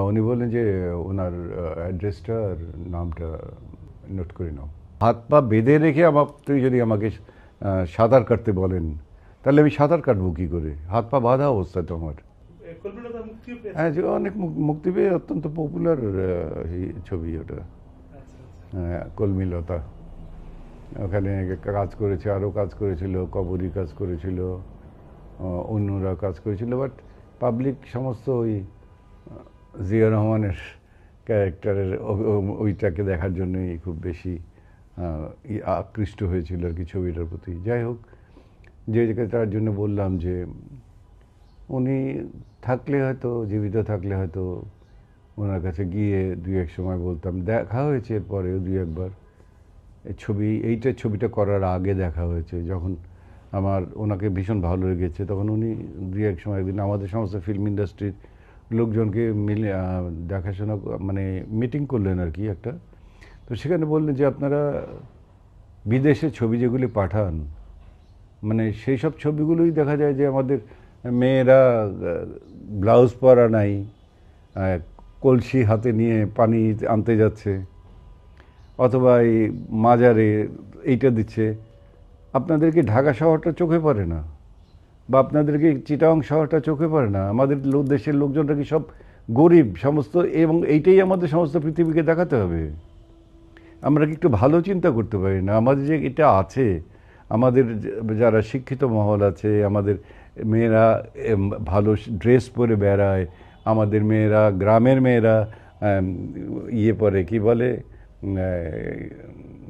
উনি বললেন যে ওনার অ্যাড্রেসটা আর নামটা নোট করে নাও। হাত পা বেঁধে রেখে আপনি যদি আমাকে সাঁতার কাটতে বলেন, তাহলে আমি সাঁতার কাটবো কী করে? হাত পা বাঁধা অবস্থা তো আমার। হ্যাঁ, যে অনেক মুক্তি পেয়ে অত্যন্ত পপুলার ছবি ওটা। হ্যাঁ, কলমিলতা ওখানে কাজ করেছে, আরও কাজ করেছিল, কবরী কাজ করেছিল, অন্যরা কাজ করেছিল, বাট পাবলিক সমস্ত ওই জিয়া রহমানের ক্যারেক্টারের ওইটাকে দেখার জন্যই খুব বেশি আকৃষ্ট হয়েছিল আর কি ছবিটার প্রতি। যাই হোক, যে তার জন্য বললাম যে উনি থাকলে হয়তো, জীবিত থাকলে হয়তো ওনার কাছে গিয়ে দুই এক সময় বলতাম। দেখা হয়েছে এরপরেও দুই একবার। ছবিটা করার আগে দেখা হয়েছে, যখন আমার ওনাকে ভীষণ ভালো লেগেছে, তখন উনি দুই এক সময় একদিন আমাদের সমস্ত ফিল্ম ইন্ডাস্ট্রির লোকজনকে মিলে দেখাশোনা মানে মিটিং করলেন আর কি একটা। তো সেখানে বললেন যে আপনারা বিদেশে ছবি যেগুলি পাঠান, মানে সেই সব ছবিগুলোই দেখা যায় যে আমাদের মেয়েরা ব্লাউজ পরা নাই, কলসি হাতে নিয়ে পানি আনতে যাচ্ছে, অথবা এই মাজারে এইটা দিচ্ছে। আপনাদেরকে ঢাকা শহরটা চোখে পড়ে না, বা আপনাদেরকে চিটাগাং শহরটা চোখে পড়ে না? আমাদের দেশের লোকজনরা কি সব গরিব সমস্ত? এবং এইটাই আমাদের সমস্ত পৃথিবীকে দেখাতে হবে? আমরা কি একটু ভালো চিন্তা করতে পারি না? আমাদের যে এটা আছে, আমাদের যারা শিক্ষিত মহল আছে, আমাদের মেয়েরা ভালো ড্রেস পরে বেড়ায়, আমাদের মেয়েরা, গ্রামের মেয়েরা ইয়ে পরে, কি বলে,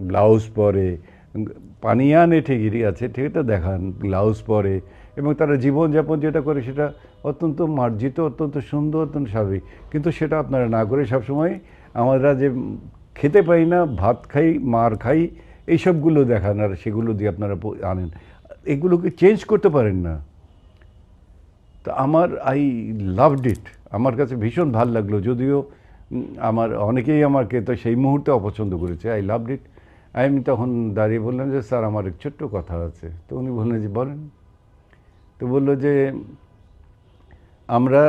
ব্লাউজ পরে, পানিয়ানে ঠিকই আছে, ঠিকটা দেখান, ব্লাউজ পরে, এবং তারা জীবনযাপন যেটা করে সেটা অত্যন্ত মার্জিত, অত্যন্ত সুন্দর, অত্যন্ত স্বাভাবিক। কিন্তু সেটা আপনারা না করে সবসময় আমরা যে খেতে পাই না, ভাত খাই, মার খাই, এইসবগুলো দেখান, আর সেগুলো দিয়ে আপনারা আনেন। এগুলোকে চেঞ্জ করতে পারেন না। তো আই লাভড ইট। আমার কাছে ভীষণ ভাল লাগলো, যদিও আমার অনেকেই আমাকে তো সেই মুহূর্তে অপছন্দ করেছে। I loved it. আমি তখন দাঁড়িয়ে বললাম যে স্যার, আমার এক ছোট্ট কথা আছে। তো উনি বললেন যে বলেন। তো বললো যে আমরা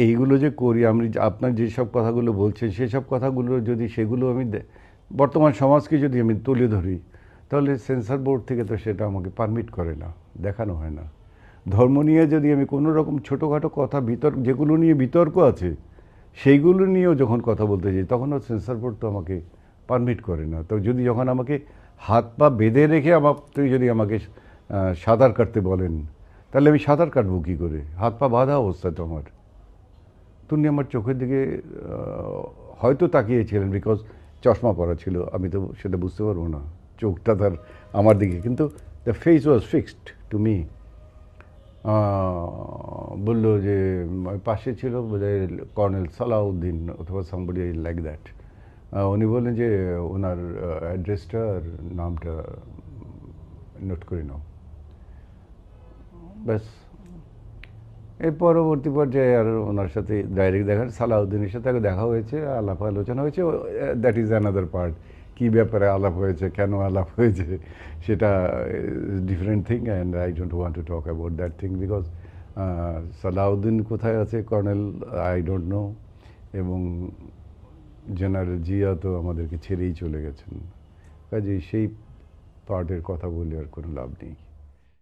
এইগুলো যে করি, আমি আপনার যেসব কথাগুলো বলছেন সেসব কথাগুলো যদি সেগুলো আমি বর্তমান সমাজকে যদি আমি তুলে ধরি, তাহলে সেন্সর বোর্ড থেকে তো সেটা আমাকে পারমিট করে না, দেখানো হয় না। ধর্ম নিয়ে যদি আমি কোনো রকম ছোটোখাটো কথা যেগুলো নিয়ে বিতর্ক আছে সেইগুলো নিয়েও যখন কথা বলতে যাই, তখনও সেন্সর বোর্ড তো আমাকে পারমিট করে না। তো যখন আমাকে হাত পা বেঁধে রেখে আপনি যদি আমাকে সাঁতার কাটতে বলেন, তাহলে আমি সাঁতার কাটবো কী করে? হাত পা বাঁধা অবস্থা তো আমার। তুমি আমার চোখের দিকে হয়তো তাকিয়েছিলেন, বিকজ চশমা পরা ছিল, আমি তো সেটা বুঝতে পারবো না, চোখটা তার আমার দিকে, কিন্তু the face was fixed to me. বললো যে পাশে ছিল বোধহয় কর্নেল সালাউদ্দিন অথবা সামবডি লাইক দ্যাট। উনি বললেন যে ওনার অ্যাড্রেসটা আর নামটা নোট করে নাও। ব্যাস, এর পরবর্তী পর্যায়ে আর ওনার সাথে ডাইরেক্ট সালাউদ্দিনের সাথে আগে দেখা হয়েছে, আলাপ আলোচনা হয়েছে। That is another part. কী ব্যাপারে আলাপ হয়েছে, কেন আলাপ হয়েছে, সেটা different thing, and I don't want to talk about that thing, because Salauddin কোথায় আছে, কর্নেল, আই ডোন্ট নো, এবং জেনারেল জিয়া তো আমাদেরকে ছেড়েই চলে গেছেন। কাজেই সেই পার্টের কথা বলে আর কোনো লাভ নেই।